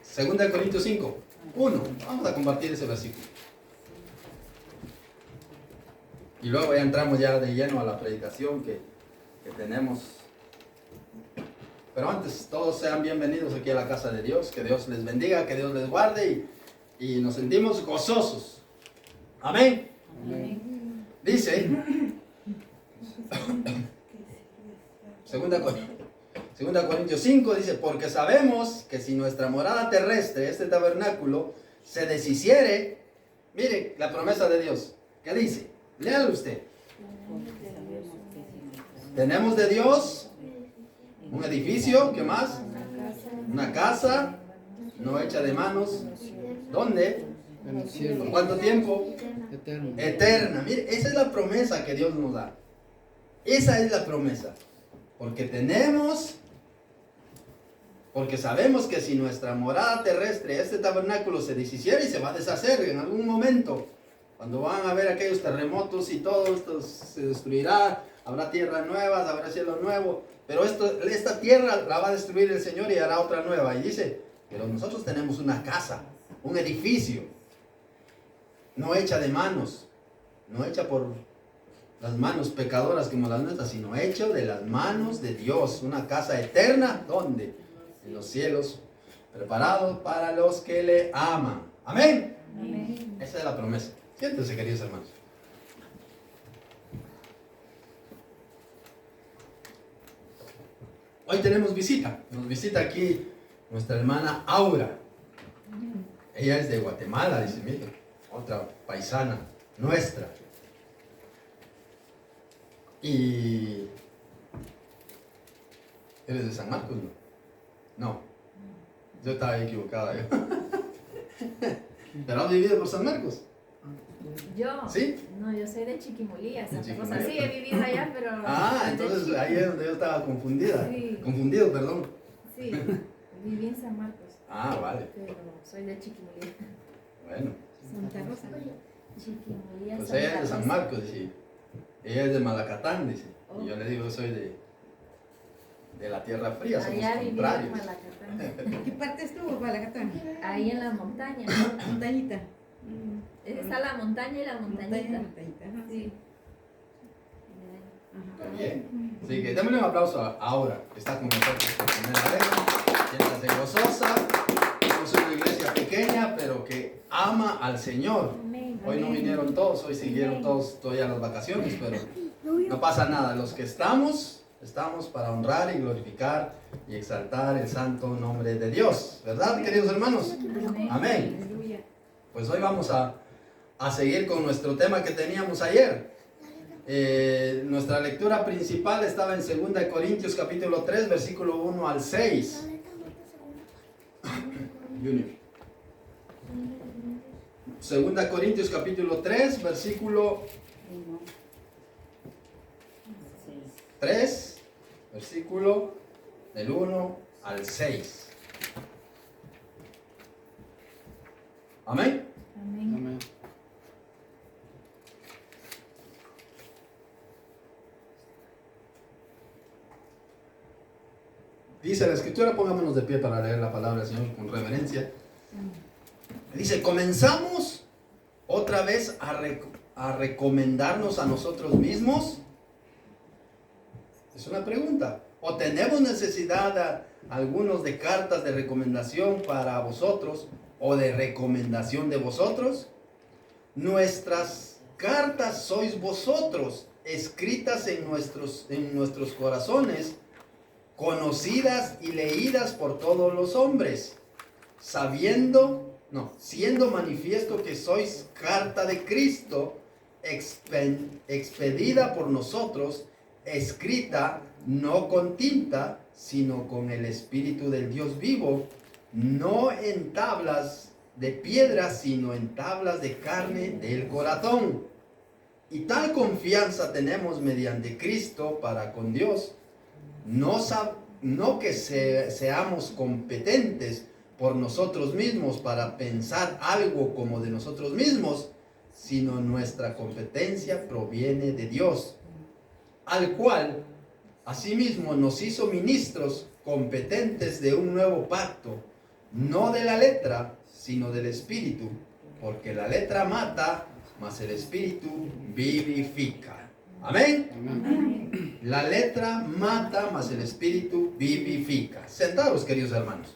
Segunda de Corintios 5, 1. Vamos a compartir ese versículo. Y luego ya entramos ya de lleno a la predicación que tenemos. Pero antes, todos sean bienvenidos aquí a la casa de Dios. Que Dios les bendiga, que Dios les guarde y nos sentimos gozosos. Amén. Amén. Dice, Segunda Corintios 5 dice, porque sabemos que si nuestra morada terrestre, este tabernáculo, se deshiciere, mire la promesa de Dios. ¿Qué dice? Léalo usted. Tenemos de Dios un edificio, ¿qué más? Una casa no hecha de manos. ¿Dónde? En el cielo. ¿Por cuánto tiempo? Eterno. Eterna. Mire, esa es la promesa que Dios nos da. Esa es la promesa. Porque sabemos que si nuestra morada terrestre, este tabernáculo, se deshiciera y se va a deshacer en algún momento, cuando van a haber aquellos terremotos y todo esto se destruirá, habrá tierras nuevas, habrá cielo nuevo, pero esta tierra la va a destruir el Señor y hará otra nueva. Y dice, pero nosotros tenemos una casa, un edificio, no hecha de manos, no hecha por las manos pecadoras como las nuestras, sino hecho de las manos de Dios, una casa eterna, ¿dónde? En los cielos, preparado para los que le aman. Amén. Amén. Esa es la promesa. Siéntense, queridos hermanos. Hoy tenemos visita. Nos visita aquí nuestra hermana Aura. Ella es de Guatemala, dice, mire, otra paisana nuestra. Y eres de San Marcos, ¿no? No, yo estaba equivocada. ¿Pero has vivido por San Marcos? ¿Yo? ¿Sí? No, yo soy de Chiquimolía, Santa Chiquimolía. Rosa. Sí, he vivido allá, pero... Entonces ahí es donde yo estaba confundida. Sí. Confundido, perdón. Sí, viví en San Marcos. Vale. Pero soy de Chiquimolía. Bueno. Santa Rosa. Chiquimolía, Pues Santa ella es de San Rosa. Marcos, dice. Ella es de Malacatán, dice. Y yo le digo, soy de la tierra fría, somos Allá viví en contrarios. Malacatán. ¿Qué parte estuvo Malacatán? Ahí en la montaña. Montañita. Está la montaña y la montañita. Montañita, ajá. Sí. Ajá. Está bien. Así que démosle un aplauso a Aura, que está con nosotros por primera vez. Siéntase gozosa. Somos una iglesia pequeña, pero que ama al Señor. Hoy no vinieron todos, hoy siguieron todos todavía las vacaciones, pero no pasa nada. Los que estamos para honrar y glorificar y exaltar el santo nombre de Dios. ¿Verdad, queridos hermanos? Amén. Aleluya. Pues hoy vamos a seguir con nuestro tema que teníamos ayer. Nuestra lectura principal estaba en 2 Corintios capítulo 3, versículo 1 al 6. Junior. 2 Corintios capítulo 3, versículo 3, versículo del 1 al 6. Amén. Amén. Amén. Dice la escritura, pongámonos de pie para leer la palabra del Señor con reverencia. Dice, comenzamos otra vez a recomendarnos a nosotros mismos. Es una pregunta. ¿O tenemos necesidad algunos de cartas de recomendación para vosotros o de recomendación de vosotros? Nuestras cartas sois vosotros, escritas en nuestros corazones, conocidas y leídas por todos los hombres, siendo manifiesto que sois carta de Cristo, expedida por nosotros, escrita no con tinta, sino con el Espíritu del Dios vivo, no en tablas de piedra, sino en tablas de carne del corazón. Y tal confianza tenemos mediante Cristo para con Dios, no que seamos competentes por nosotros mismos para pensar algo como de nosotros mismos, sino nuestra competencia proviene de Dios, al cual asimismo nos hizo ministros competentes de un nuevo pacto, no de la letra, sino del espíritu, porque la letra mata, mas el espíritu vivifica. Amén. Amén. La letra mata, mas el espíritu vivifica. Sentados, queridos hermanos.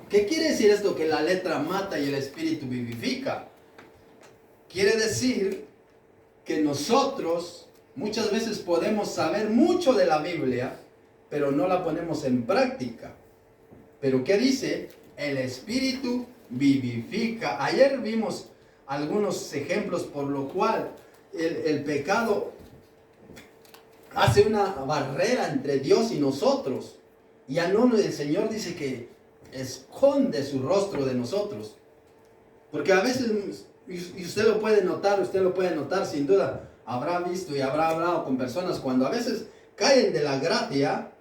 ¿Qué quiere decir esto que la letra mata y el espíritu vivifica? Quiere decir que nosotros muchas veces podemos saber mucho de la Biblia, pero no la ponemos en práctica. ¿Pero qué dice? El espíritu vivifica. Ayer vimos algunos ejemplos por lo cual el pecado hace una barrera entre Dios y nosotros. Y ya no, el Señor dice que esconde su rostro de nosotros. Porque a veces, y usted lo puede notar sin duda, habrá visto y habrá hablado con personas cuando a veces caen de la gracia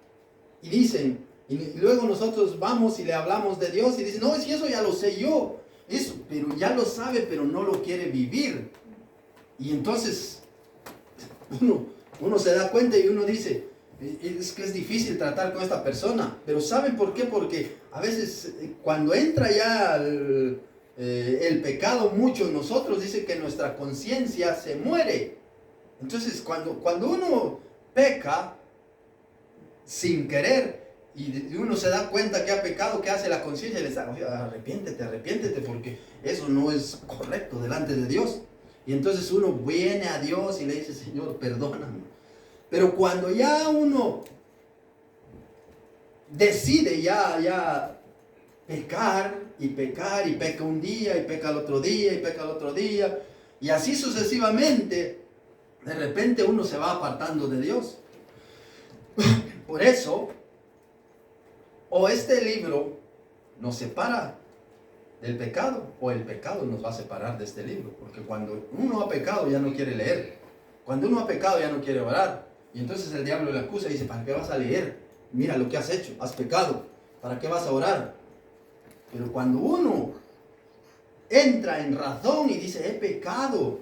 y dicen, y luego nosotros vamos y le hablamos de Dios y dicen, no, si eso ya lo sé yo, eso, pero ya lo sabe, pero no lo quiere vivir. Y entonces uno se da cuenta y uno dice, es que es difícil tratar con esta persona. Pero ¿saben por qué? Porque a veces cuando entra ya el pecado mucho en nosotros, dice que nuestra conciencia se muere. Entonces cuando uno peca sin querer y uno se da cuenta que ha pecado, ¿qué hace la conciencia? Le dice, arrepiéntete, porque eso no es correcto delante de Dios. Y entonces uno viene a Dios y le dice, Señor, perdóname. Pero cuando ya uno decide ya pecar, y peca un día, y peca el otro día, y peca el otro día, y así sucesivamente, de repente uno se va apartando de Dios. Por eso, o este libro nos separa del pecado, o el pecado nos va a separar de este libro. Porque cuando uno ha pecado ya no quiere leer. Cuando uno ha pecado ya no quiere orar. Y entonces el diablo le acusa y dice, ¿para qué vas a leer? Mira lo que has hecho, has pecado. ¿Para qué vas a orar? Pero cuando uno entra en razón y dice, he pecado,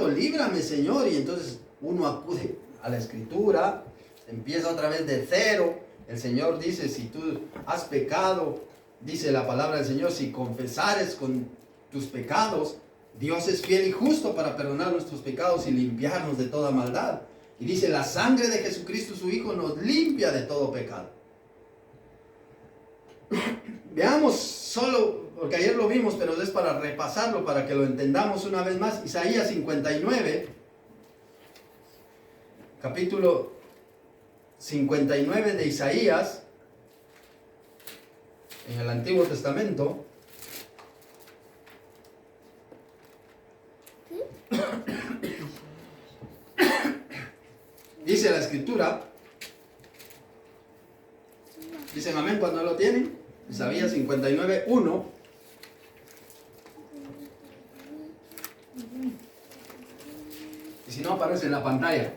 líbrame, Señor. Y entonces uno acude a la Escritura, empieza otra vez de cero. El Señor dice, si tú has pecado, dice la palabra del Señor, si confesares con tus pecados, Dios es fiel y justo para perdonar nuestros pecados y limpiarnos de toda maldad. Y dice, la sangre de Jesucristo su Hijo nos limpia de todo pecado. Veamos solo, porque ayer lo vimos, pero es para repasarlo, para que lo entendamos una vez más. Isaías 59, capítulo 59 de Isaías, en el Antiguo Testamento. Dice la Escritura, dicen amén cuando lo tienen. Isaías 59, 1. Y si no, aparece en la pantalla.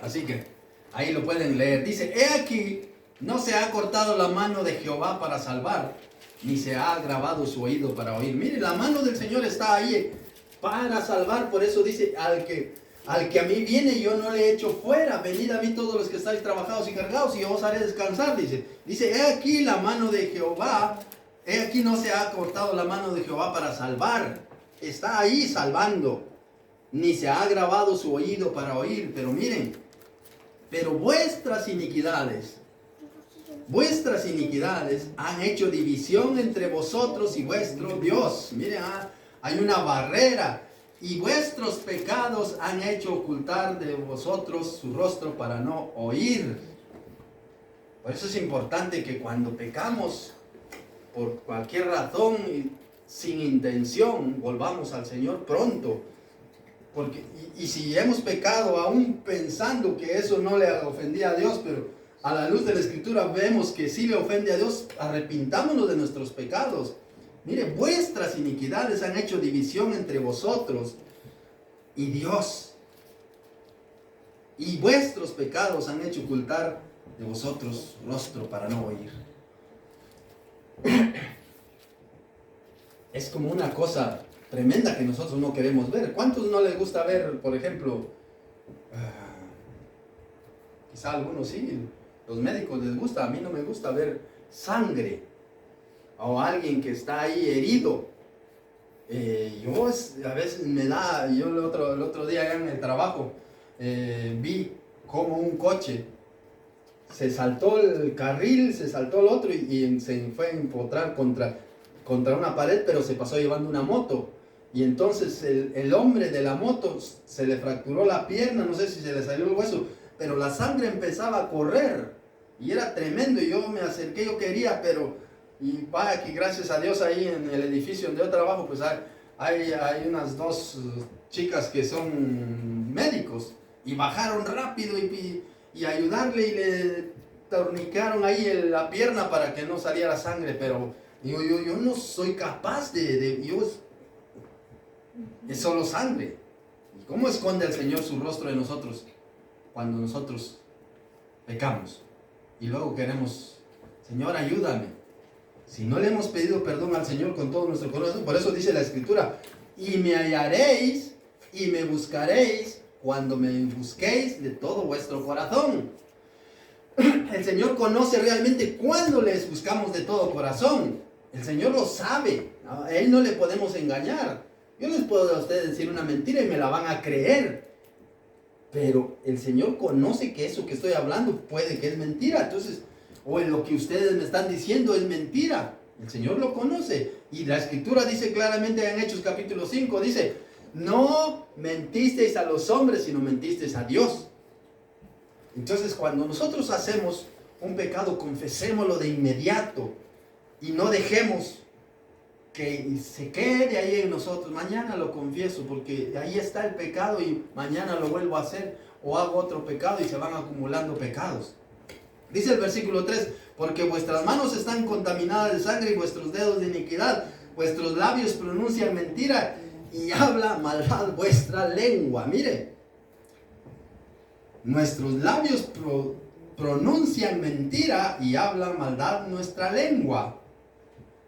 Así que ahí lo pueden leer. Dice, he aquí, no se ha cortado la mano de Jehová para salvar, ni se ha agravado su oído para oír. Mire, la mano del Señor está ahí para salvar. Por eso dice, al que a mí viene, yo no le echo fuera. Venid a mí todos los que estáis trabajados y cargados, y yo os haré descansar. Dice, he aquí la mano de Jehová, he aquí no se ha cortado la mano de Jehová para salvar. Está ahí salvando. Ni se ha agravado su oído para oír. Pero miren, pero vuestras iniquidades han hecho división entre vosotros y vuestro Dios. Miren, hay una barrera. Y vuestros pecados han hecho ocultar de vosotros su rostro para no oír. Por eso es importante que cuando pecamos por cualquier razón y sin intención, volvamos al Señor pronto. Porque, y si hemos pecado aún pensando que eso no le ofendía a Dios, pero a la luz de la Escritura vemos que sí le ofende a Dios, arrepintámonos de nuestros pecados. Mire, vuestras iniquidades han hecho división entre vosotros y Dios. Y vuestros pecados han hecho ocultar de vosotros su rostro para no oír. Es como una cosa tremenda que nosotros no queremos ver. ¿Cuántos no les gusta ver, por ejemplo, quizá algunos sí, Los médicos les gusta, a mí no me gusta ver sangre o alguien que está ahí herido. A veces me da, yo el otro día allá en el trabajo vi como un coche se saltó el carril, se saltó el otro y se fue a empotrar contra una pared, pero se pasó llevando una moto. Y entonces el hombre de la moto se le fracturó la pierna, no sé si se le salió el hueso, pero la sangre empezaba a correr y era tremendo. Y yo me acerqué, yo quería, y vaya que gracias a Dios ahí en el edificio donde yo trabajo, pues hay unas 2 chicas que son médicos y bajaron rápido y ayudarle y le torniquearon ahí la pierna para que no saliera sangre. Pero yo no soy capaz es solo sangre. ¿Y cómo esconde el Señor su rostro de nosotros cuando nosotros pecamos? Y luego queremos, Señor, ayúdame. Si no le hemos pedido perdón al Señor con todo nuestro corazón, por eso dice la Escritura, y me hallaréis y me buscaréis cuando me busquéis de todo vuestro corazón. El Señor conoce realmente cuándo les buscamos de todo corazón. El Señor lo sabe. A Él no le podemos engañar. Yo les puedo a ustedes decir una mentira y me la van a creer. Pero el Señor conoce que eso que estoy hablando puede que es mentira. Entonces, o en lo que ustedes me están diciendo es mentira. El Señor lo conoce. Y la Escritura dice claramente en Hechos capítulo 5, dice, no mentisteis a los hombres, sino mentisteis a Dios. Entonces, cuando nosotros hacemos un pecado, confesémoslo de inmediato y no dejemos que se quede ahí en nosotros. Mañana lo confieso porque ahí está el pecado y mañana lo vuelvo a hacer o hago otro pecado y se van acumulando pecados. Dice el versículo 3, porque vuestras manos están contaminadas de sangre y vuestros dedos de iniquidad, vuestros labios pronuncian mentira y habla maldad vuestra lengua. Mire, nuestros labios pronuncian mentira y hablan maldad nuestra lengua.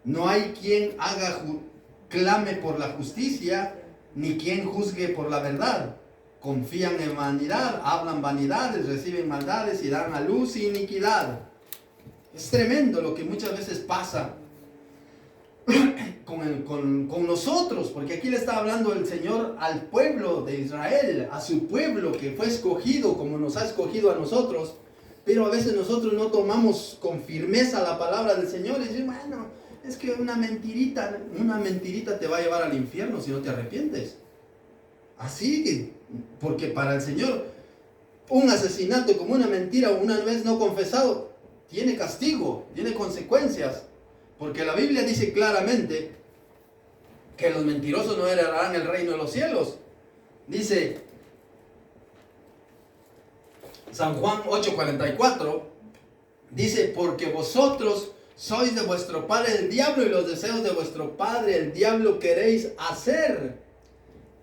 No hay quien clame por la justicia, ni quien juzgue por la verdad. Confían en vanidad, hablan vanidades, reciben maldades y dan a luz iniquidad. Es tremendo lo que muchas veces pasa con nosotros, porque aquí le está hablando el Señor al pueblo de Israel, a su pueblo que fue escogido como nos ha escogido a nosotros, pero a veces nosotros no tomamos con firmeza la palabra del Señor y decimos, bueno, es que una mentirita te va a llevar al infierno si no te arrepientes. Así, porque para el Señor un asesinato como una mentira o una vez no confesado tiene castigo, tiene consecuencias, porque la Biblia dice claramente que los mentirosos no heredarán el reino de los cielos. Dice San Juan 8:44, dice, porque vosotros sois de vuestro padre el diablo y los deseos de vuestro padre el diablo queréis hacer.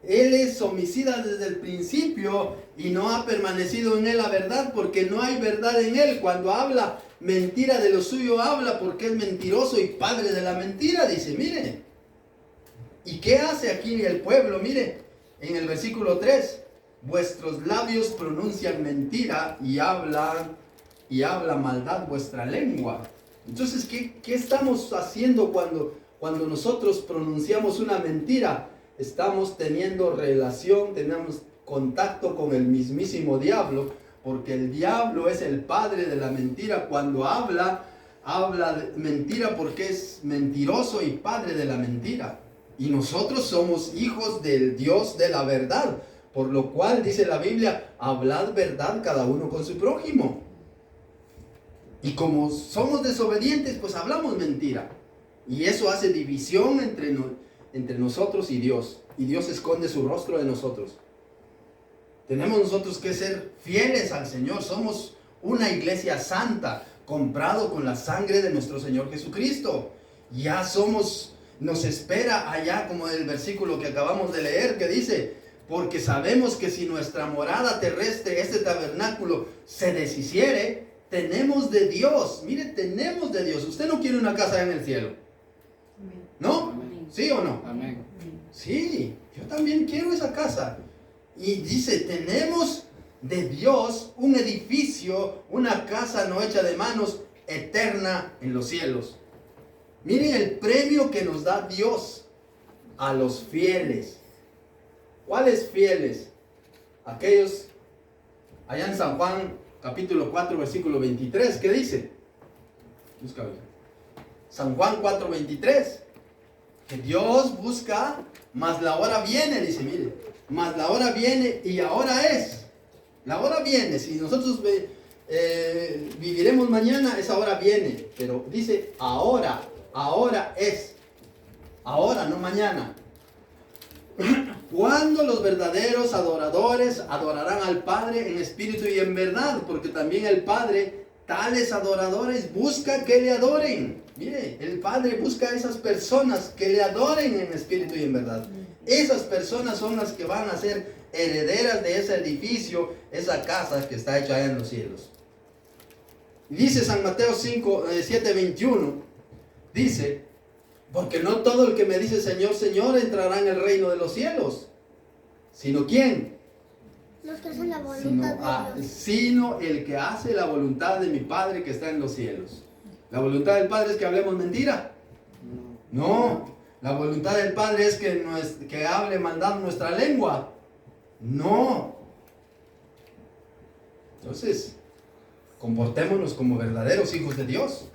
Él es homicida desde el principio y no ha permanecido en él la verdad, porque no hay verdad en él. Cuando habla mentira de lo suyo habla, porque es mentiroso y padre de la mentira. Dice, mire, ¿y qué hace aquí el pueblo? Mire, en el versículo 3, vuestros labios pronuncian mentira y habla maldad vuestra lengua. Entonces, ¿qué estamos haciendo cuando nosotros pronunciamos una mentira? Estamos teniendo relación, tenemos contacto con el mismísimo diablo, porque el diablo es el padre de la mentira. Cuando habla de mentira porque es mentiroso y padre de la mentira. Y nosotros somos hijos del Dios de la verdad, por lo cual dice la Biblia, hablad verdad cada uno con su prójimo. Y como somos desobedientes, pues hablamos mentira. Y eso hace división entre nosotros y Dios. Y Dios esconde su rostro de nosotros. Tenemos nosotros que ser fieles al Señor. Somos una iglesia santa, comprado con la sangre de nuestro Señor Jesucristo. Ya nos espera allá, como el versículo que acabamos de leer, que dice, porque sabemos que si nuestra morada terrestre, este tabernáculo, se deshiciere, tenemos de Dios. Mire, tenemos de Dios. Usted no quiere una casa en el cielo, ¿no? ¿Sí o no? Amén. Sí, yo también quiero esa casa. Y dice, tenemos de Dios, un edificio, una casa no hecha de manos, eterna en los cielos. Miren el premio que nos da Dios a los fieles. ¿Cuáles fieles? Aquellos, allá en San Juan, capítulo 4, versículo 23, ¿qué dice? Búscalo. San Juan 4, 23. Que Dios busca, mas la hora viene, dice, mire, mas la hora viene y ahora es. La hora viene, si nosotros viviremos mañana, esa hora viene, pero dice ahora es. Ahora, no mañana. Cuando los verdaderos adoradores adorarán al Padre en espíritu y en verdad, porque también el Padre, tales adoradores, busca que le adoren. Mire, el Padre busca a esas personas que le adoren en espíritu y en verdad. Esas personas son las que van a ser herederas de ese edificio, esa casa que está hecha allá en los cielos. Y dice San Mateo 7, 21, dice, porque no todo el que me dice Señor, Señor entrará en el reino de los cielos, sino ¿quién? Los que hacen la voluntad de Dios. Sino el que hace la voluntad de mi Padre que está en los cielos. ¿La voluntad del Padre es que hablemos mentira? No. ¿La voluntad del Padre es que hable maldad nuestra lengua? No. Entonces, comportémonos como verdaderos hijos de Dios.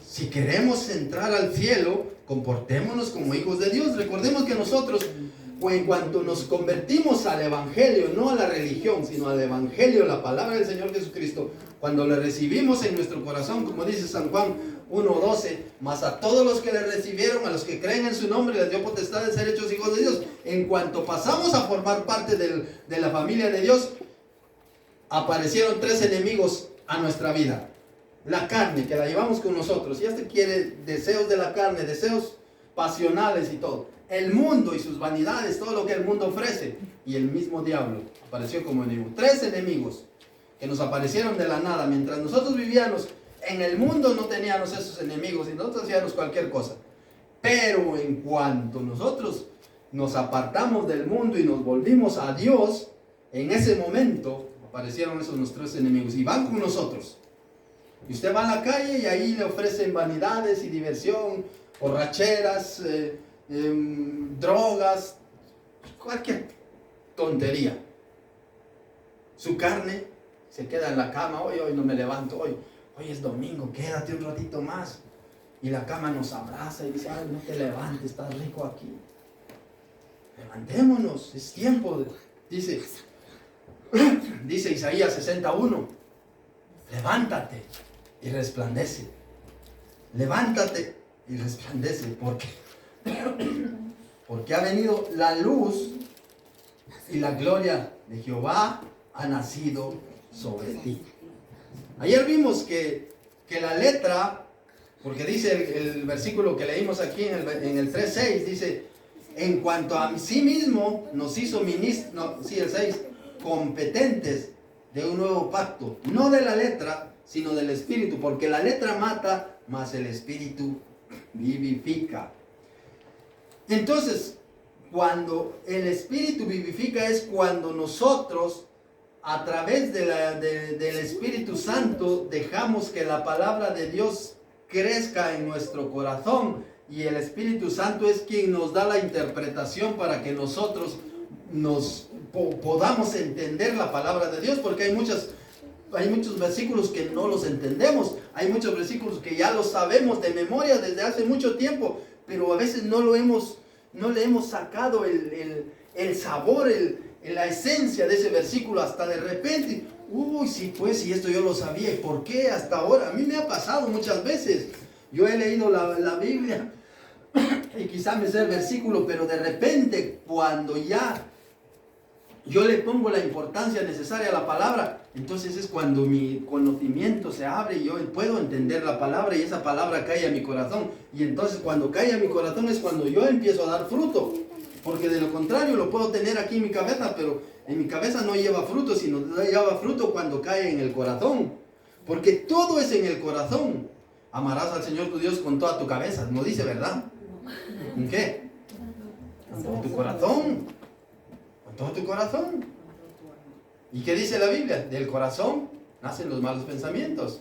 Si queremos entrar al cielo, comportémonos como hijos de Dios. Recordemos que nosotros, en cuanto nos convertimos al Evangelio, no a la religión, sino al Evangelio, la palabra del Señor Jesucristo, cuando le recibimos en nuestro corazón, como dice San Juan 1:12, mas a todos los que le recibieron, a los que creen en su nombre, les dio potestad de ser hechos hijos de Dios. En cuanto pasamos a formar parte de la familia de Dios, aparecieron 3 enemigos a nuestra vida. La carne, que la llevamos con nosotros, y este quiere deseos de la carne, deseos pasionales y todo. El mundo y sus vanidades, todo lo que el mundo ofrece. Y el mismo diablo apareció como enemigo. 3 enemigos que nos aparecieron de la nada. Mientras nosotros vivíamos en el mundo, no teníamos esos enemigos y nosotros hacíamos cualquier cosa. Pero en cuanto nosotros nos apartamos del mundo y nos volvimos a Dios, en ese momento aparecieron esos nuestros enemigos y van con nosotros. Y usted va a la calle y ahí le ofrecen vanidades y diversión, borracheras, drogas, cualquier tontería. Su carne se queda en la cama, hoy no me levanto, hoy es domingo, quédate un ratito más. Y la cama nos abraza y dice, ay, no te levantes, estás rico aquí. Levantémonos, es tiempo. Dice Isaías 61, levántate y resplandece. Levántate y resplandece. ¿Por qué? Porque ha venido la luz y la gloria de Jehová ha nacido sobre ti. Ayer vimos que la letra, porque dice el versículo que leímos aquí en el 3:6, dice, en cuanto a sí mismo nos hizo ministros, el 6, competentes de un nuevo pacto, no de la letra, sino del espíritu, porque la letra mata, mas el espíritu vivifica. Entonces, cuando el espíritu vivifica es cuando nosotros, a través del Espíritu Santo, dejamos que la palabra de Dios crezca en nuestro corazón, y el Espíritu Santo es quien nos da la interpretación para que nosotros podamos entender la palabra de Dios, porque hay muchos versículos que no los entendemos, hay muchos versículos que ya los sabemos de memoria desde hace mucho tiempo, pero a veces no le hemos sacado el sabor, la esencia de ese versículo, hasta de repente, sí, pues, si esto yo lo sabía, ¿y por qué hasta ahora? A mí me ha pasado muchas veces. Yo he leído la Biblia y quizá me sé el versículo, pero de repente, cuando ya yo le pongo la importancia necesaria a la palabra, entonces es cuando mi conocimiento se abre y yo puedo entender la palabra, y esa palabra cae a mi corazón. Y entonces cuando cae a mi corazón es cuando yo empiezo a dar fruto, porque de lo contrario lo puedo tener aquí en mi cabeza, pero en mi cabeza no lleva fruto, sino lleva fruto cuando cae en el corazón, porque todo es en el corazón. Amarás al Señor tu Dios con toda tu cabeza, no dice, ¿verdad? ¿En qué? Con todo tu corazón. Con todo tu corazón. ¿Y qué dice la Biblia? Del corazón nacen los malos pensamientos.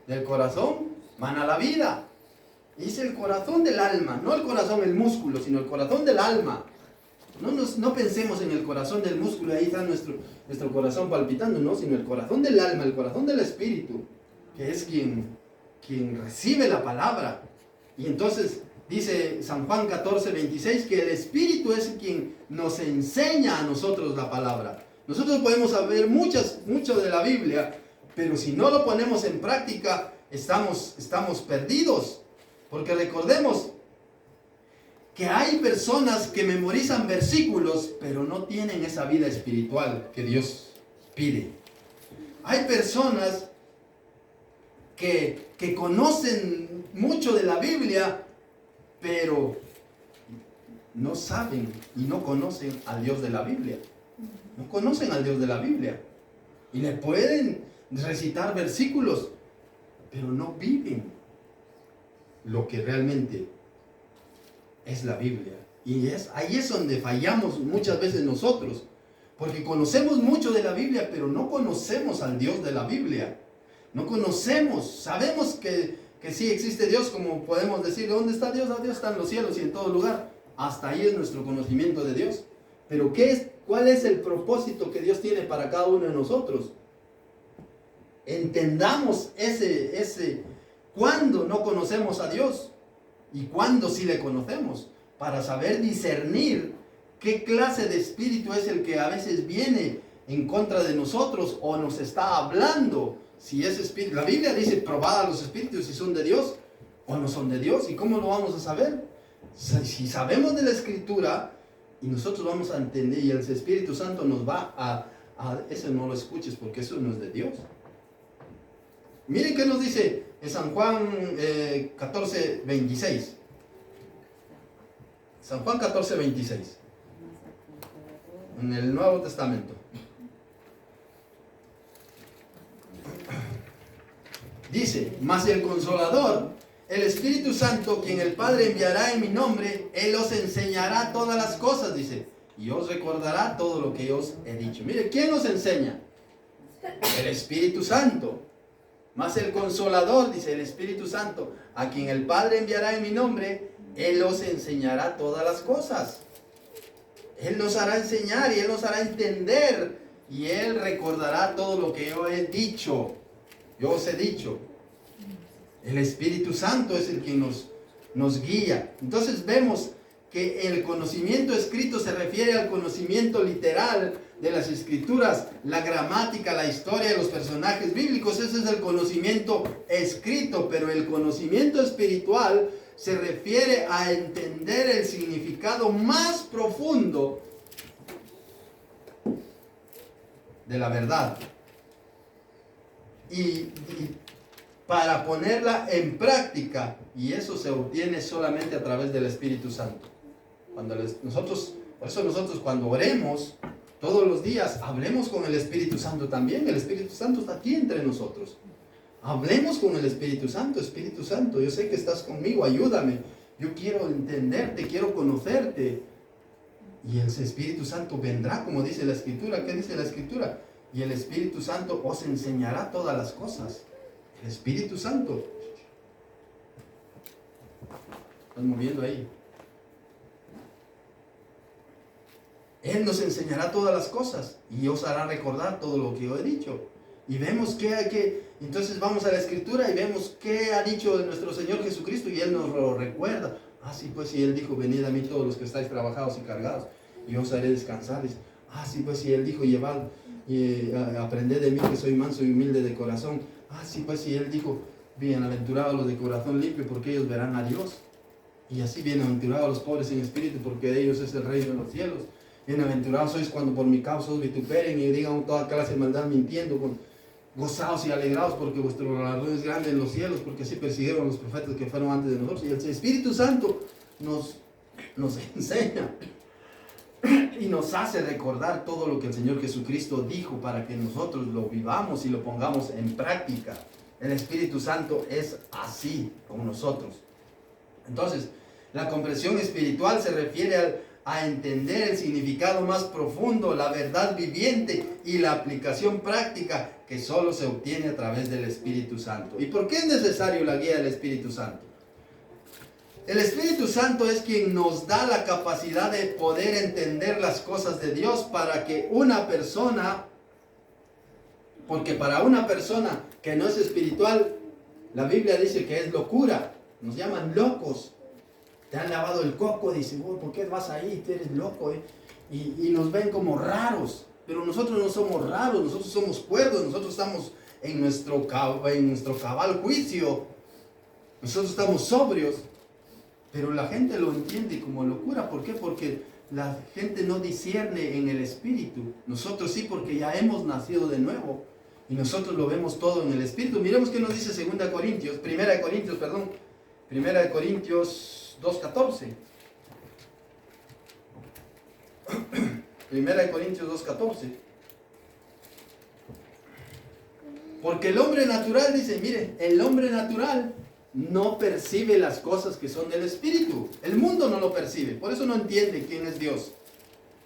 Del corazón mana la vida. Dice el corazón del alma, no el corazón, el músculo, sino el corazón del alma. No pensemos en el corazón del músculo, ahí está nuestro corazón palpitando, no, sino el corazón del alma, el corazón del espíritu, que es quien recibe la palabra. Y entonces dice San Juan 14:26 que el espíritu es quien nos enseña a nosotros la palabra. Nosotros podemos saber mucho de la Biblia, pero si no lo ponemos en práctica, estamos perdidos. Porque recordemos que hay personas que memorizan versículos, pero no tienen esa vida espiritual que Dios pide. Hay personas que conocen mucho de la Biblia, pero no saben y no conocen al Dios de la Biblia. No conocen al Dios de la Biblia. Y le pueden recitar versículos, pero no viven lo que realmente es la Biblia. Y ahí es donde fallamos muchas veces nosotros. Porque conocemos mucho de la Biblia, pero no conocemos al Dios de la Biblia. No conocemos, sabemos que sí existe Dios, como podemos decir, ¿dónde está Dios? Dios está en los cielos y en todo lugar. Hasta ahí es nuestro conocimiento de Dios. Pero ¿cuál es el propósito que Dios tiene para cada uno de nosotros? Entendamos cuándo no conocemos a Dios y cuándo sí le conocemos, para saber discernir qué clase de espíritu es el que a veces viene en contra de nosotros o nos está hablando. Si es espíritu, la Biblia dice, probad a los espíritus si son de Dios o no son de Dios. ¿Y cómo lo vamos a saber? Si sabemos de la Escritura y nosotros vamos a entender, y el Espíritu Santo nos va a eso no lo escuches porque eso no es de Dios. Miren qué nos dice en San Juan 14:26. San Juan 14:26. En el Nuevo Testamento. Dice, mas el Consolador, el Espíritu Santo, quien el Padre enviará en mi nombre, Él os enseñará todas las cosas, dice, y os recordará todo lo que yo os he dicho. Mire, ¿quién nos enseña? El Espíritu Santo. Mas el Consolador, dice el Espíritu Santo, a quien el Padre enviará en mi nombre, Él os enseñará todas las cosas. Él nos hará enseñar y Él nos hará entender, y Él recordará todo lo que yo he dicho. Yo os he dicho. El Espíritu Santo es el que nos guía. Entonces vemos que el conocimiento escrito se refiere al conocimiento literal de las Escrituras, la gramática, la historia de los personajes bíblicos. Ese es el conocimiento escrito, pero el conocimiento espiritual se refiere a entender el significado más profundo de la verdad. Y para ponerla en práctica, y eso se obtiene solamente a través del Espíritu Santo. Por eso nosotros cuando oremos todos los días, hablemos con el Espíritu Santo también. El Espíritu Santo está aquí entre nosotros. Hablemos con el Espíritu Santo. Espíritu Santo, yo sé que estás conmigo, ayúdame. Yo quiero entenderte, quiero conocerte. Y el Espíritu Santo vendrá, como dice la Escritura. ¿Qué dice la Escritura? Y el Espíritu Santo os enseñará todas las cosas. El Espíritu Santo. Estás moviendo ahí. Él nos enseñará todas las cosas y os hará recordar todo lo que yo he dicho. Y vemos entonces vamos a la Escritura y vemos qué ha dicho nuestro Señor Jesucristo y Él nos lo recuerda. Sí, pues si Él dijo, venid a mí todos los que estáis trabajados y cargados y yo os haré descansar. Sí, pues si Él dijo, llevad y aprended de mí que soy manso y humilde de corazón. Sí, pues si Él dijo, bienaventurados los de corazón limpio porque ellos verán a Dios. Y así bienaventurados los pobres en espíritu porque de ellos es el reino de los cielos. Bienaventurados sois cuando por mi causa os vituperen y digan toda clase de maldad mintiendo, gozaos y alegraos porque vuestro galardón es grande en los cielos, porque así persiguieron a los profetas que fueron antes de nosotros. Y el Espíritu Santo nos enseña y nos hace recordar todo lo que el Señor Jesucristo dijo para que nosotros lo vivamos y lo pongamos en práctica. El Espíritu Santo es así con nosotros. Entonces, la comprensión espiritual se refiere a entender el significado más profundo, la verdad viviente y la aplicación práctica que solo se obtiene a través del Espíritu Santo. ¿Y por qué es necesario la guía del Espíritu Santo? El Espíritu Santo es quien nos da la capacidad de poder entender las cosas de Dios para que una persona, porque para una persona que no es espiritual, la Biblia dice que es locura, nos llaman locos. Te han lavado el coco, dicen, ¿por qué vas ahí? Tú eres loco, ¿eh? Y nos ven como raros, pero nosotros no somos raros, nosotros somos cuerdos, nosotros estamos en nuestro cabal juicio, nosotros estamos sobrios, pero la gente lo entiende como locura. ¿Por qué? Porque la gente no discierne en el Espíritu. Nosotros sí, porque ya hemos nacido de nuevo y nosotros lo vemos todo en el Espíritu. Miremos qué nos dice 1 Corintios 2:14. 1 Corintios 2:14. Porque el hombre natural, dice, mire, el hombre natural no percibe las cosas que son del Espíritu. El mundo no lo percibe, por eso no entiende quién es Dios.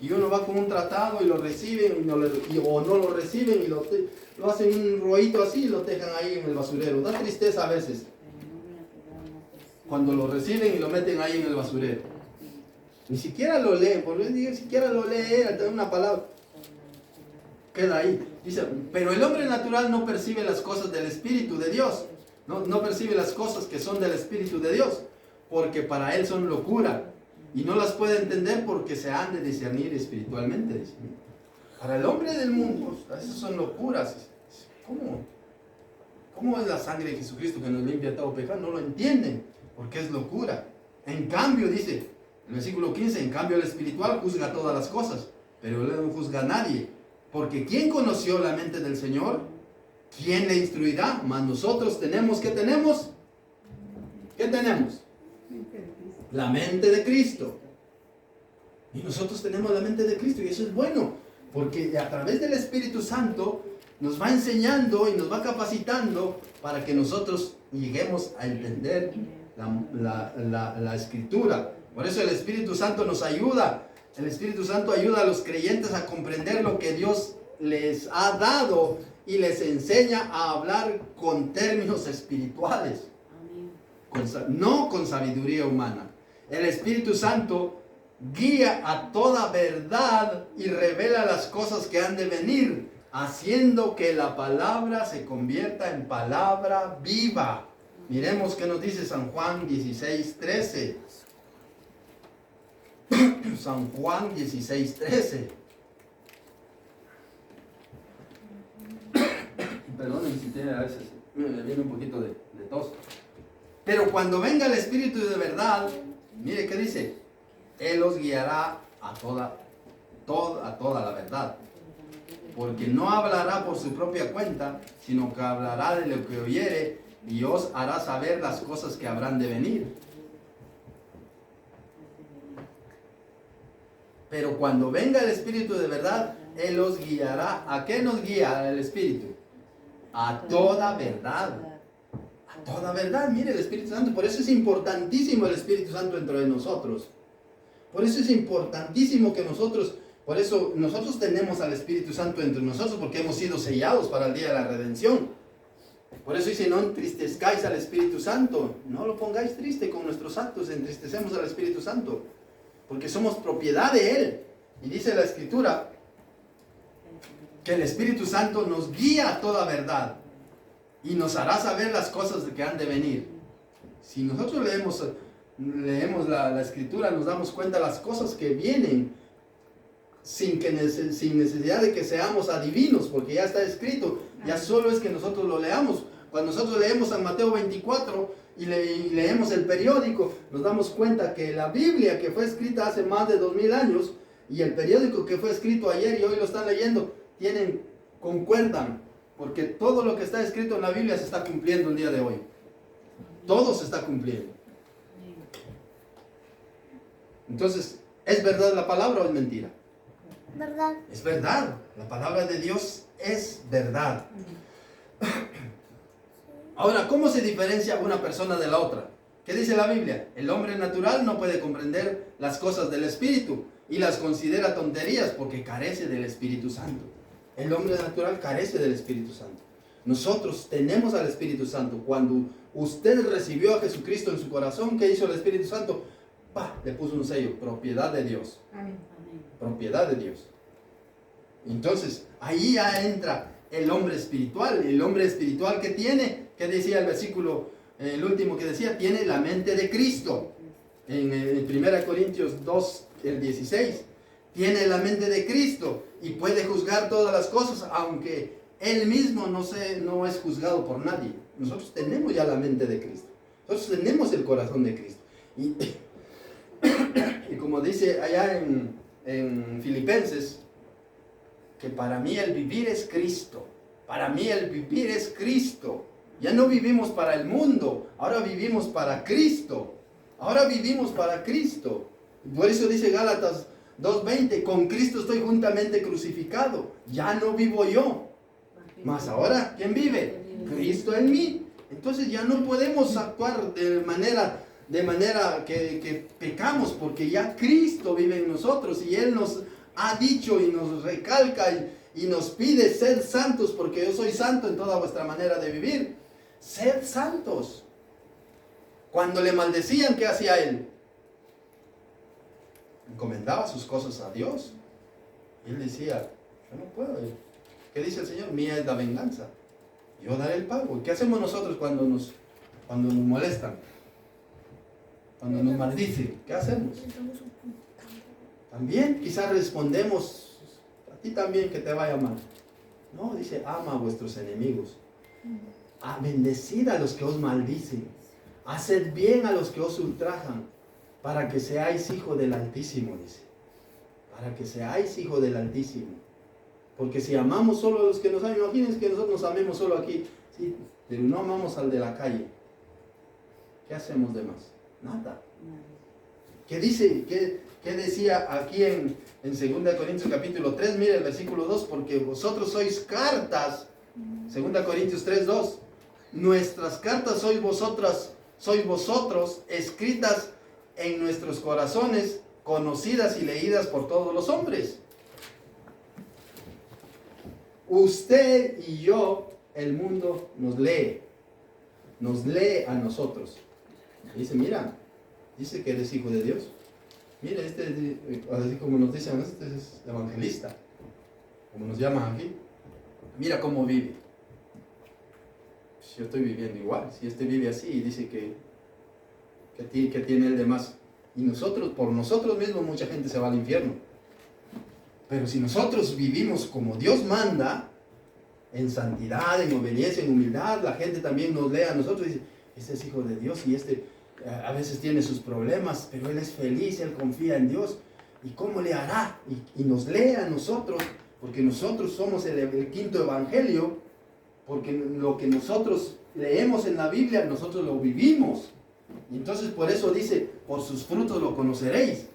Y uno va con un tratado y lo reciben o no lo reciben y lo hacen un rollito así y lo dejan ahí en el basurero. Da tristeza a veces cuando lo reciben y lo meten ahí en el basurero. Ni siquiera lo leen, porque ni siquiera lo leen, una palabra queda ahí. Dice, pero el hombre natural no percibe las cosas del Espíritu de Dios. No percibe las cosas que son del Espíritu de Dios, porque para él son locura. Y no las puede entender porque se han de discernir espiritualmente. Dice. Para el hombre del mundo, esas son locuras. ¿Cómo es la sangre de Jesucristo que nos limpia todo pecado? No lo entienden, porque es locura. En cambio, dice, el versículo 15, en cambio el espiritual juzga todas las cosas, pero él no juzga a nadie. Porque ¿quién conoció la mente del Señor? ¿Quién le instruirá? Mas nosotros tenemos, ¿qué tenemos? ¿Qué tenemos? La mente de Cristo. Y nosotros tenemos la mente de Cristo y eso es bueno, porque a través del Espíritu Santo nos va enseñando y nos va capacitando para que nosotros lleguemos a entender la Escritura. Por eso el Espíritu Santo nos ayuda. El Espíritu Santo ayuda a los creyentes a comprender lo que Dios les ha dado y les enseña a hablar con términos espirituales, no con sabiduría humana. El Espíritu Santo guía a toda verdad y revela las cosas que han de venir, haciendo que la palabra se convierta en palabra viva. Miremos qué nos dice San Juan 16:13. San Juan 16:13. Perdonen si tiene a veces, me viene un poquito de tos. Pero cuando venga el Espíritu de verdad, mire qué dice, Él os guiará a toda la verdad. Porque no hablará por su propia cuenta, sino que hablará de lo que oyere y os hará saber las cosas que habrán de venir. Pero cuando venga el Espíritu de verdad, Él os guiará. ¿A qué nos guía el Espíritu? A toda verdad. A toda verdad. Mire el Espíritu Santo. Por eso es importantísimo el Espíritu Santo dentro de nosotros. Por eso es importantísimo que nosotros tenemos al Espíritu Santo entre nosotros, porque hemos sido sellados para el día de la redención. Por eso dice, no entristezcáis al Espíritu Santo. No lo pongáis triste con nuestros actos, entristecemos al Espíritu Santo, porque somos propiedad de Él. Y dice la Escritura que el Espíritu Santo nos guía a toda verdad y nos hará saber las cosas que han de venir. Si nosotros leemos la Escritura, nos damos cuenta de las cosas que vienen sin necesidad de que seamos adivinos, porque ya está escrito. Ya solo es que nosotros lo leamos. Cuando nosotros leemos San Mateo 24 y leemos el periódico, nos damos cuenta que la Biblia, que fue escrita hace más de 2000 años, y el periódico que fue escrito ayer y hoy lo están leyendo, concuerdan, porque todo lo que está escrito en la Biblia se está cumpliendo el día de hoy. Todo se está cumpliendo. Entonces, ¿es verdad la palabra o es mentira? ¿Verdad? Es verdad. La palabra de Dios es verdad. Ahora, ¿cómo se diferencia una persona de la otra? ¿Qué dice la Biblia? El hombre natural no puede comprender las cosas del Espíritu y las considera tonterías porque carece del Espíritu Santo. El hombre natural carece del Espíritu Santo. Nosotros tenemos al Espíritu Santo. Cuando usted recibió a Jesucristo en su corazón, ¿qué hizo el Espíritu Santo? ¡Pah! Le puso un sello, propiedad de Dios. Amén. Propiedad de Dios. Entonces, ahí ya entra el hombre espiritual. El hombre espiritual que tiene, ¿qué decía el versículo, el último que decía? Tiene la mente de Cristo. En 1 Corintios 2, el 16. Tiene la mente de Cristo y puede juzgar todas las cosas, aunque él mismo no es juzgado por nadie. Nosotros tenemos ya la mente de Cristo. Nosotros tenemos el corazón de Cristo. Y como dice allá en Filipenses, que para mí el vivir es Cristo. Para mí el vivir es Cristo. Ya no vivimos para el mundo, ahora vivimos para Cristo. Ahora vivimos para Cristo. Por eso dice Gálatas 2:20, con Cristo estoy juntamente crucificado. Ya no vivo yo. Mas ahora, ¿quién vive? Cristo en mí. Entonces ya no podemos actuar de manera que pecamos, porque ya Cristo vive en nosotros y Él nos ha dicho y nos recalca y nos pide sed santos, porque yo soy santo en toda vuestra manera de vivir. Sed santos. Cuando le maldecían, ¿qué hacía Él? Encomendaba sus cosas a Dios. Y Él decía, yo no puedo. ¿Qué dice el Señor? Mía es la venganza. Yo daré el pago. ¿Y qué hacemos nosotros cuando nos molestan? Cuando nos maldicen, ¿qué hacemos? También quizás respondemos, a ti también que te vaya mal. No, dice, ama a vuestros enemigos. Bendecid a los que os maldicen. Haced bien a los que os ultrajan, para que seáis hijo del Altísimo, dice. Para que seáis hijo del Altísimo. Porque si amamos solo a los que nos aman, imagínense que nosotros nos amemos solo aquí, sí, pero no amamos al de la calle. ¿Qué hacemos de más? Nada. ¿Qué dice? ¿Qué decía aquí en 2 Corintios capítulo 3? Mire el versículo 2, porque vosotros sois cartas. 2 Corintios 3:2. Nuestras cartas sois vosotros, escritas en nuestros corazones, conocidas y leídas por todos los hombres. Usted y yo, el mundo nos lee a nosotros. Dice, mira, dice que eres hijo de Dios. Mira, así como nos dicen, este es evangelista, como nos llaman aquí. Mira cómo vive. Pues yo estoy viviendo igual. Si este vive así y dice que tiene el de más. Y nosotros, por nosotros mismos, mucha gente se va al infierno. Pero si nosotros vivimos como Dios manda, en santidad, en obediencia, en humildad, la gente también nos lee a nosotros y dice, este es hijo de Dios y a veces tiene sus problemas, pero él es feliz, él confía en Dios. ¿Y cómo le hará? Y nos lee a nosotros, porque nosotros somos el quinto evangelio, porque lo que nosotros leemos en la Biblia, nosotros lo vivimos. Y entonces por eso dice, por sus frutos lo conoceréis.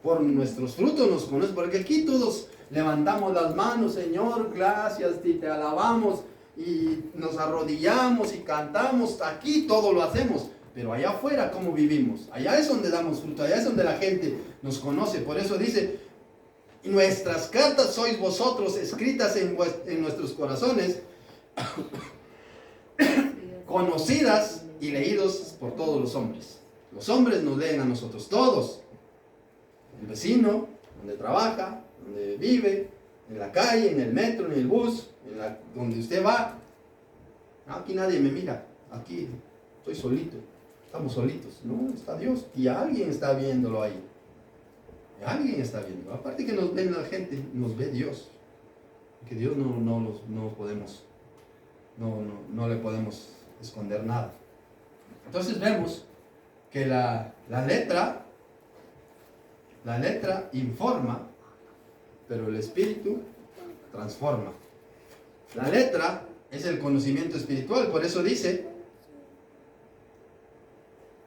Por nuestros frutos nos conocen, porque aquí todos levantamos las manos, Señor, gracias, y te alabamos, y nos arrodillamos y cantamos, aquí todo lo hacemos, pero allá afuera, ¿cómo vivimos? Allá es donde damos fruto, allá es donde la gente nos conoce. Por eso dice, nuestras cartas sois vosotros, escritas en nuestros corazones, conocidas y leídos por todos los hombres. Los hombres nos leen a nosotros, todos. El vecino, donde trabaja, donde vive, en la calle, en el metro, en el bus, donde usted va. Aquí nadie me mira, aquí estoy solito, estamos solitos. No, está Dios y alguien está viéndolo ahí. Alguien está viendo. Aparte que nos ve la gente, nos ve Dios. Que Dios no le podemos esconder nada. Entonces vemos que la letra informa, pero el espíritu transforma. La letra es el conocimiento espiritual, por eso dice,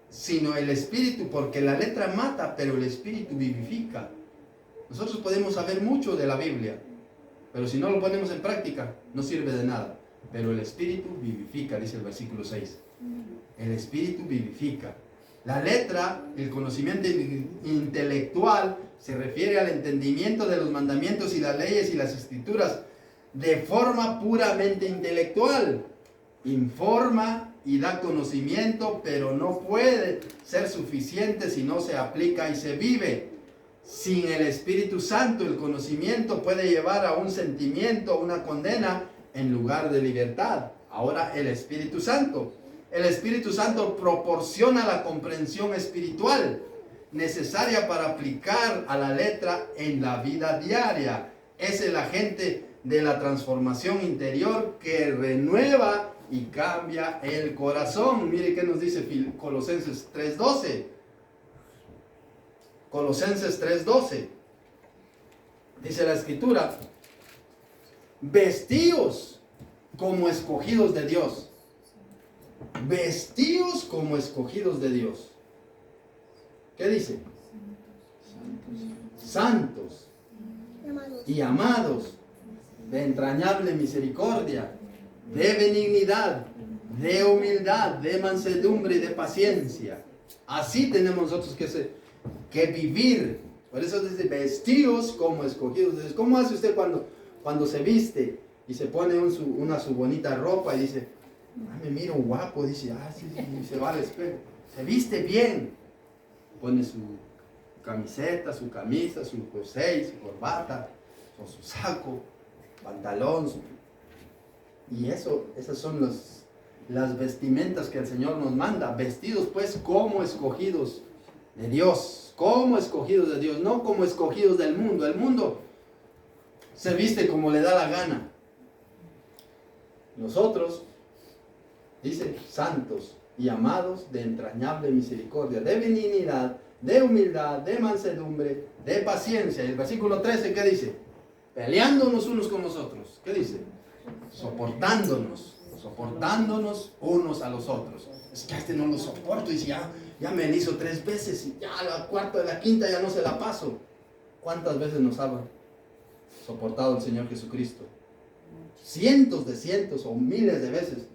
sino el espíritu, porque la letra mata, pero el espíritu vivifica. Nosotros podemos saber mucho de la Biblia, pero si no lo ponemos en práctica, no sirve de nada. Pero el espíritu vivifica, dice el versículo 6. El Espíritu vivifica. La letra, el conocimiento intelectual, se refiere al entendimiento de los mandamientos y las leyes y las escrituras de forma puramente intelectual. Informa y da conocimiento, pero no puede ser suficiente si no se aplica y se vive. Sin el Espíritu Santo, el conocimiento puede llevar a un sentimiento, una condena, en lugar de libertad. Ahora el Espíritu Santo. El Espíritu Santo proporciona la comprensión espiritual necesaria para aplicar a la letra en la vida diaria. Es el agente de la transformación interior que renueva y cambia el corazón. Mire qué nos dice Colosenses 3:12. Colosenses 3:12. Dice la Escritura: vestíos como escogidos de Dios. Vestíos como escogidos de Dios. ¿Qué dice? Santos y amados, de entrañable misericordia, de benignidad, de humildad, de mansedumbre y de paciencia. Así tenemos nosotros que vivir. Por eso dice, vestíos como escogidos de Dios. ¿Cómo hace usted cuando se viste y se pone su bonita ropa y dice, me miro guapo? Dice, sí, y se va al espejo. Se viste bien. Pone su camiseta, su camisa, su jersey, su corbata, con su saco, pantalón. Y esas son las vestimentas que el Señor nos manda. Vestidos pues como escogidos de Dios. Como escogidos de Dios, no como escogidos del mundo. El mundo se viste como le da la gana. Nosotros, dice, santos y amados, de entrañable misericordia, de benignidad, de humildad, de mansedumbre, de paciencia. Y el versículo 13, ¿qué dice? Peleándonos unos con los otros. ¿Qué dice? Soportándonos unos a los otros. Es que a este no lo soporto, y si ya me la hizo 3 veces y ya la cuarta de la quinta ya no se la paso. ¿Cuántas veces nos ha soportado el Señor Jesucristo? Cientos o miles de veces.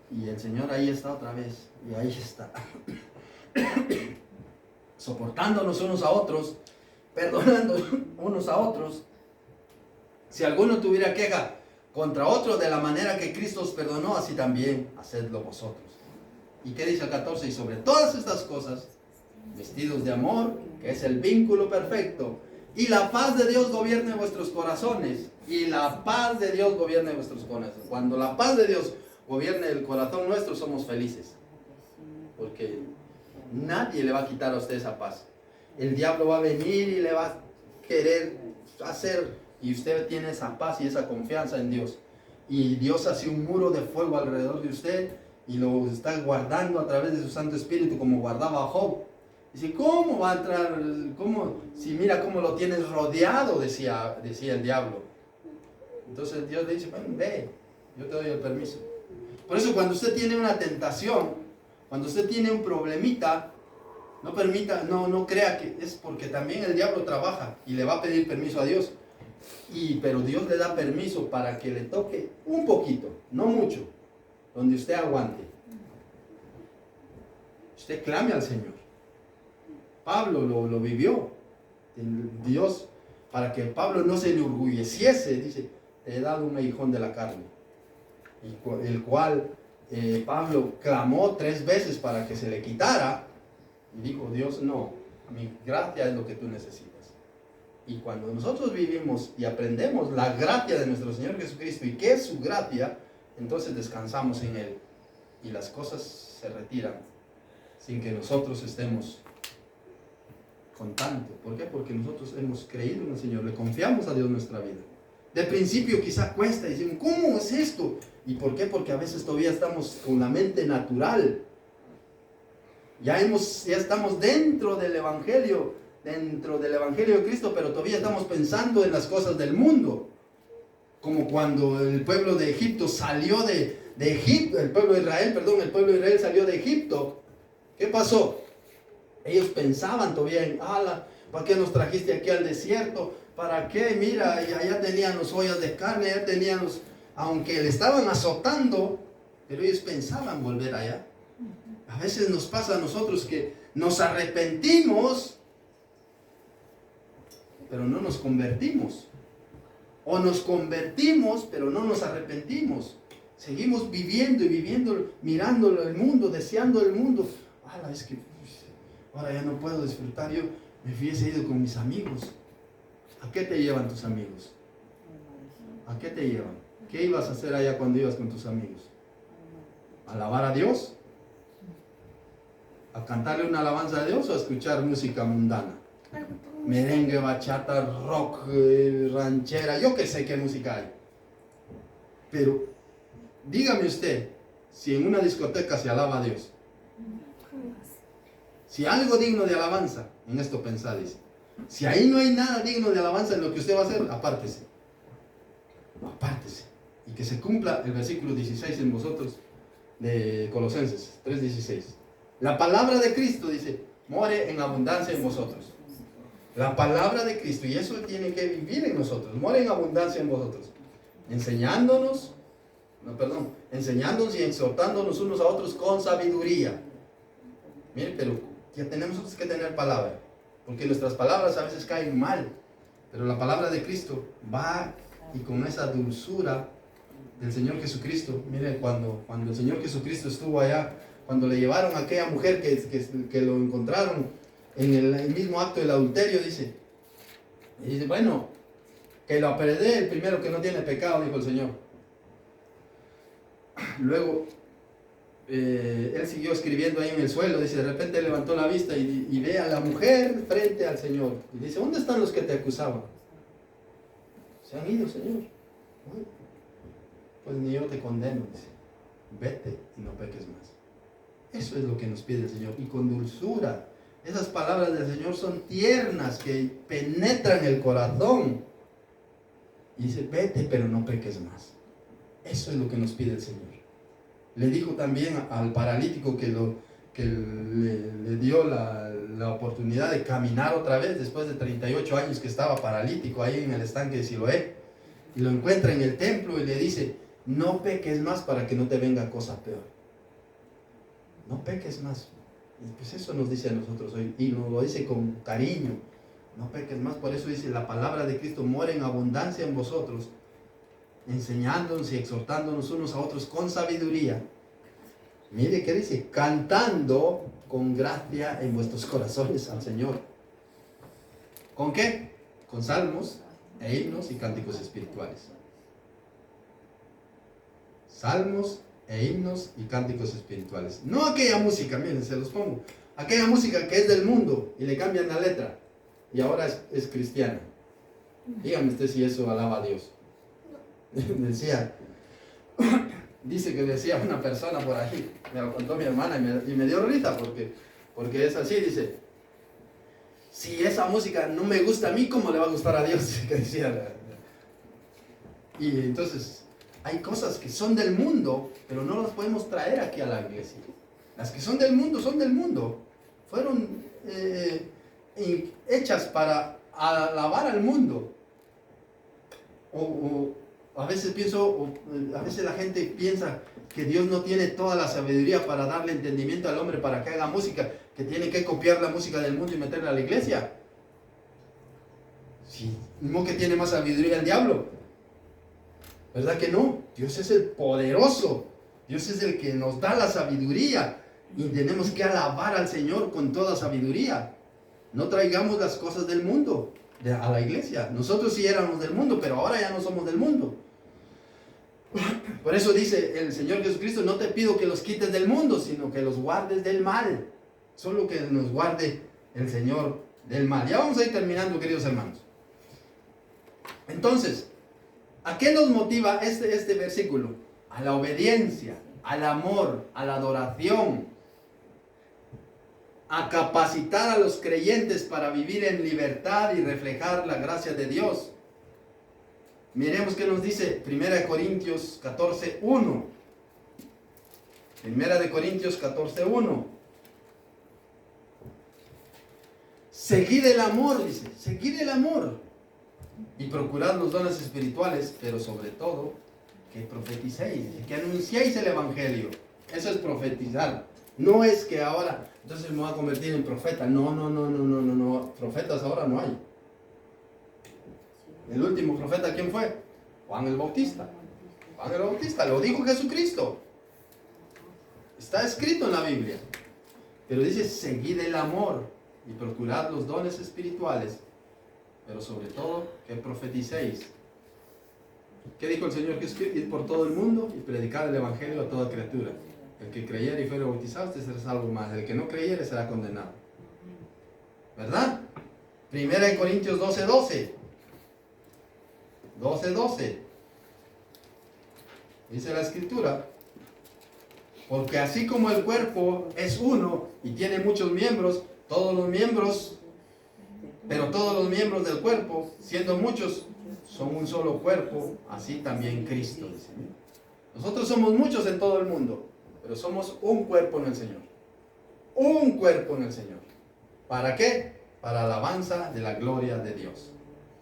Y el Señor ahí está otra vez. Y ahí está. Soportándonos unos a otros, perdonando unos a otros. Si alguno tuviera queja contra otro, de la manera que Cristo os perdonó, así también hacedlo vosotros. ¿Y qué dice el 14? Y sobre todas estas cosas, vestidos de amor, que es el vínculo perfecto, y la paz de Dios gobierne vuestros corazones. Y la paz de Dios gobierne vuestros corazones. Cuando la paz de Dios gobierne el corazón nuestro, somos felices. Porque nadie le va a quitar a usted esa paz. El diablo va a venir y le va a querer hacer, y usted tiene esa paz y esa confianza en Dios. Y Dios hace un muro de fuego alrededor de usted y lo está guardando a través de su Santo Espíritu, como guardaba a Job. Dice, ¿cómo va a entrar? Si mira cómo lo tienes rodeado, decía el diablo. Entonces Dios le dice, bueno, ve, yo te doy el permiso. Por eso cuando usted tiene una tentación, cuando usted tiene un problemita, no crea que es porque también el diablo trabaja y le va a pedir permiso a Dios. Pero Dios le da permiso para que le toque un poquito, no mucho, donde usted aguante. Usted clame al Señor. Pablo lo vivió. Dios, para que Pablo no se enorgulleciese, dice, te he dado un aguijón de la carne. El cual Pablo clamó 3 veces para que se le quitara. Y dijo, Dios, no, mi gracia es lo que tú necesitas. Y cuando nosotros vivimos y aprendemos la gracia de nuestro Señor Jesucristo y qué es su gracia, entonces descansamos en Él. Y las cosas se retiran sin que nosotros estemos contando. ¿Por qué? Porque nosotros hemos creído en el Señor, le confiamos a Dios nuestra vida. De principio quizá cuesta y dicen, ¿cómo es esto? ¿Y por qué? Porque a veces todavía estamos con la mente natural. Ya estamos dentro del Evangelio de Cristo, pero todavía estamos pensando en las cosas del mundo. Como cuando el pueblo de Egipto salió de Egipto, el pueblo de Israel salió de Egipto. ¿Qué pasó? Ellos pensaban todavía en, ¿para qué nos trajiste aquí al desierto? ¿Para qué? Mira, y allá tenían los ollas de carne, allá tenían aunque le estaban azotando, pero ellos pensaban volver allá. A veces nos pasa a nosotros que nos arrepentimos, pero no nos convertimos. O nos convertimos, pero no nos arrepentimos. Seguimos viviendo y viviendo, mirando el mundo, deseando el mundo. Es que ahora ya no puedo disfrutar. Yo me hubiese ido con mis amigos. ¿A qué te llevan tus amigos? ¿A qué te llevan? ¿Qué ibas a hacer allá cuando ibas con tus amigos? ¿A alabar a Dios? ¿A cantarle una alabanza a Dios o a escuchar música mundana? Merengue, bachata, rock, ranchera, yo que sé qué música hay. Pero dígame usted, si en una discoteca se alaba a Dios, si algo digno de alabanza, en esto pensad, dice, si ahí no hay nada digno de alabanza en lo que usted va a hacer, apártese. Apártese. Y que se cumpla el versículo 16 en vosotros, de Colosenses 3:16. La palabra de Cristo, dice, more en abundancia en vosotros. La palabra de Cristo, y eso tiene que vivir en nosotros, more en abundancia en vosotros, enseñándonos y exhortándonos unos a otros con sabiduría. Mire, pero ya tenemos que tener palabra, porque nuestras palabras a veces caen mal, pero la palabra de Cristo va y con esa dulzura del Señor Jesucristo. Mire, cuando el Señor Jesucristo estuvo allá, cuando le llevaron a aquella mujer que lo encontraron en el mismo acto del adulterio, dice, bueno, que lo apedree el primero que no tiene pecado, dijo el Señor. Luego, él siguió escribiendo ahí en el suelo, dice, de repente levantó la vista y ve a la mujer frente al Señor. Y dice, ¿dónde están los que te acusaban? Se han ido, Señor. Bueno, pues ni yo te condeno, dice, vete y no peques más. Eso es lo que nos pide el Señor, y con dulzura. Esas palabras del Señor son tiernas, que penetran el corazón. Y dice, vete, pero no peques más. Eso es lo que nos pide el Señor. Le dijo también al paralítico que le dio la oportunidad de caminar otra vez después de 38 años que estaba paralítico ahí en el estanque de Siloé. Y lo encuentra en el templo y le dice, no peques más para que no te venga cosa peor. No peques más. Y pues eso nos dice a nosotros hoy, y nos lo dice con cariño. No peques más. Por eso dice, la palabra de Cristo muere en abundancia en vosotros, enseñándonos y exhortándonos unos a otros con sabiduría. Mire qué dice, cantando con gracia en vuestros corazones al Señor. ¿Con qué? Con salmos e himnos y cánticos espirituales. Salmos e himnos y cánticos espirituales. No aquella música, miren, se los pongo. Aquella música que es del mundo y le cambian la letra y ahora es cristiana. Dígame usted si eso alaba a Dios. Dice que decía una persona por ahí, me lo contó mi hermana y me dio risa porque es así, dice, si esa música no me gusta a mí, ¿cómo le va a gustar a Dios? Que decía. Y entonces hay cosas que son del mundo, pero no las podemos traer aquí a la iglesia. Las que son del mundo, fueron hechas para alabar al mundo. A veces a veces la gente piensa que Dios no tiene toda la sabiduría para darle entendimiento al hombre para que haga música, que tiene que copiar la música del mundo y meterla a la iglesia. Sí, no, que tiene más sabiduría el diablo. ¿Verdad que no? Dios es el poderoso. Dios es el que nos da la sabiduría. Y tenemos que alabar al Señor con toda sabiduría. No traigamos las cosas del mundo a la iglesia. Nosotros sí éramos del mundo, pero ahora ya no somos del mundo. Por eso dice el Señor Jesucristo, no te pido que los quites del mundo, sino que los guardes del mal. Solo que nos guarde el Señor del mal. Ya vamos a ir terminando, queridos hermanos. Entonces, ¿a qué nos motiva este versículo? A la obediencia, al amor, a la adoración, a capacitar a los creyentes para vivir en libertad y reflejar la gracia de Dios. Miremos qué nos dice 1 Corintios 14:1. 1 Corintios 14:1. Seguid el amor, dice, seguid el amor y procurad los dones espirituales, pero sobre todo que profeticéis, que anunciéis el evangelio. Eso es profetizar. No es que ahora, entonces me voy a convertir en profeta. No. Profetas ahora no hay. El último profeta, ¿quién fue? Juan el Bautista. Juan el Bautista, lo dijo Jesucristo. Está escrito en la Biblia. Pero dice, seguid el amor y procurad los dones espirituales. Pero sobre todo, que profeticéis. ¿Qué dijo el Señor Jesús? Ir por todo el mundo y predicar el Evangelio a toda criatura. El que creyere y fuere bautizado, este será salvo más. El que no creyere será condenado. ¿Verdad? 1 Corintios 12:12. 12:12. Dice la Escritura, porque así como el cuerpo es uno y tiene muchos miembros, todos los miembros del cuerpo, siendo muchos, son un solo cuerpo, así también Cristo. Dice. Nosotros somos muchos en todo el mundo, pero somos un cuerpo en el Señor. Un cuerpo en el Señor. ¿Para qué? Para alabanza de la gloria de Dios.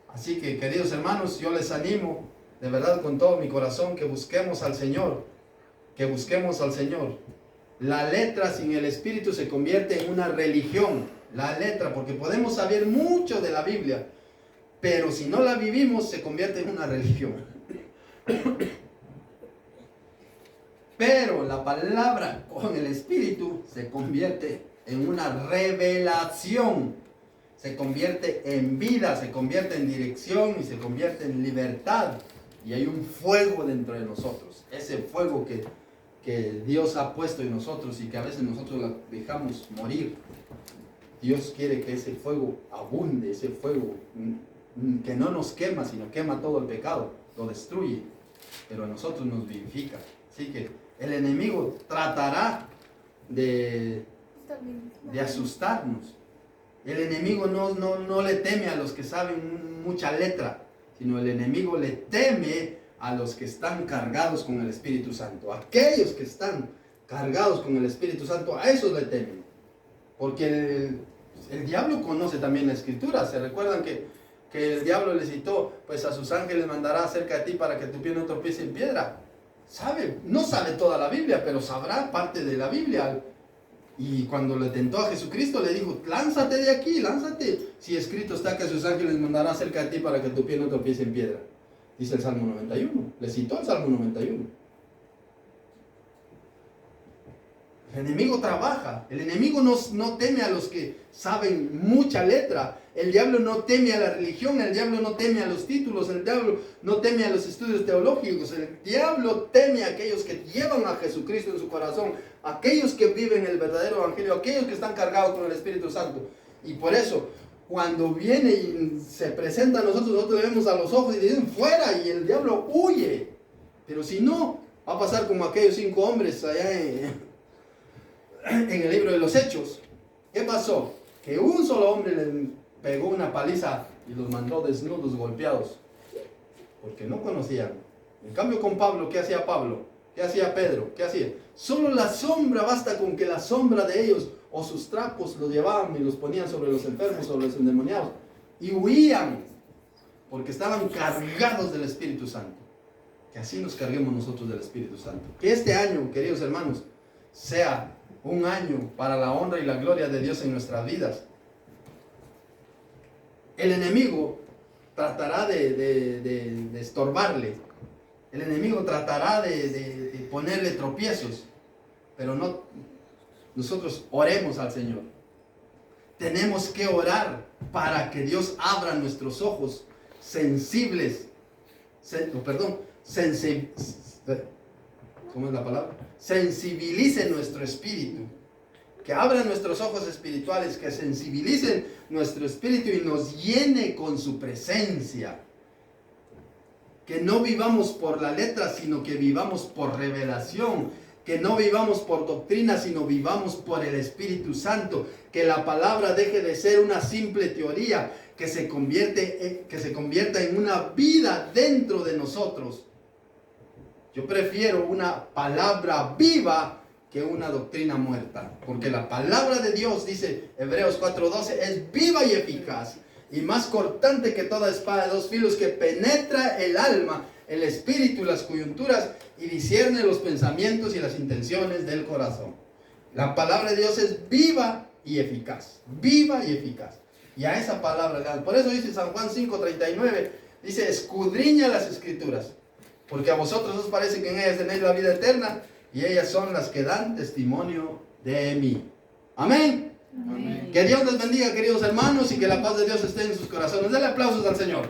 Así que, queridos hermanos, yo les animo de verdad con todo mi corazón que busquemos al Señor. Que busquemos al Señor. La letra sin el Espíritu se convierte en una religión. La letra, porque podemos saber mucho de la Biblia, pero si no la vivimos se convierte en una religión. Pero la palabra con el Espíritu se convierte en una revelación. Se convierte en vida, se convierte en dirección y se convierte en libertad. Y hay un fuego dentro de nosotros. Ese fuego que Dios ha puesto en nosotros y que a veces nosotros la dejamos morir. Dios quiere que ese fuego abunde, ese fuego que no nos quema, sino quema todo el pecado, lo destruye, pero a nosotros nos vivifica. Así que el enemigo tratará de asustarnos. El enemigo no le teme a los que saben mucha letra, sino el enemigo le teme a los que están cargados con el Espíritu Santo. Aquellos que están cargados con el Espíritu Santo, a esos le temen. Porque el diablo conoce también la Escritura. ¿Se recuerdan que el diablo le citó, pues a sus ángeles mandará cerca de ti para que tu pie no tropiece en piedra? Sabe, no sabe toda la Biblia, pero sabrá parte de la Biblia. Y cuando le tentó a Jesucristo, le dijo, lánzate de aquí, lánzate. Si escrito está que sus ángeles mandará cerca de ti para que tu pie no tropiece en piedra. Dice el Salmo 91. Le citó el Salmo 91. El enemigo trabaja. El enemigo no teme a los que saben mucha letra. El diablo no teme a la religión. El diablo no teme a los títulos. El diablo no teme a los estudios teológicos. El diablo teme a aquellos que llevan a Jesucristo en su corazón. Aquellos que viven el verdadero evangelio. Aquellos que están cargados con el Espíritu Santo. Y por eso, cuando viene y se presenta a nosotros le vemos a los ojos y le dicen fuera, y el diablo huye. Pero si no, va a pasar como aquellos 5 hombres allá en el libro de los Hechos. ¿Qué pasó? Que un solo hombre le pegó una paliza y los mandó desnudos, golpeados, porque no conocían. En cambio con Pablo, ¿qué hacía Pablo? ¿Qué hacía Pedro? ¿Qué hacía? Solo la sombra, basta con que la sombra de ellos o sus trapos los llevaban y los ponían sobre los enfermos, sobre los endemoniados, y huían, porque estaban cargados del Espíritu Santo. Que así nos carguemos nosotros del Espíritu Santo. Que este año, queridos hermanos, sea un año para la honra y la gloria de Dios en nuestras vidas. El enemigo tratará de estorbarle. El enemigo tratará de ponerle tropiezos. Pero no, nosotros oremos al Señor. Tenemos que orar para que Dios abra nuestros ojos sensibles. ¿Cómo es la palabra? Sensibilice nuestro espíritu. Que abra nuestros ojos espirituales, que sensibilicen nuestro espíritu y nos llene con su presencia. Que no vivamos por la letra, sino que vivamos por revelación. Que no vivamos por doctrina, sino vivamos por el Espíritu Santo. Que la palabra deje de ser una simple teoría, que se convierta en una vida dentro de nosotros. Yo prefiero una palabra viva que una doctrina muerta. Porque la palabra de Dios, dice Hebreos 4:12, es viva y eficaz. Y más cortante que toda espada de 2 filos, que penetra el alma, el espíritu y las coyunturas, y discierne los pensamientos y las intenciones del corazón. La palabra de Dios es viva y eficaz. Viva y eficaz. Y a esa palabra, por eso dice San Juan 5:39, dice, escudriña las escrituras, porque a vosotros os parece que en ellas tenéis la vida eterna, y ellas son las que dan testimonio de mí. Amén. Amén. Que Dios les bendiga, queridos hermanos, y que la paz de Dios esté en sus corazones. Denle aplausos al Señor.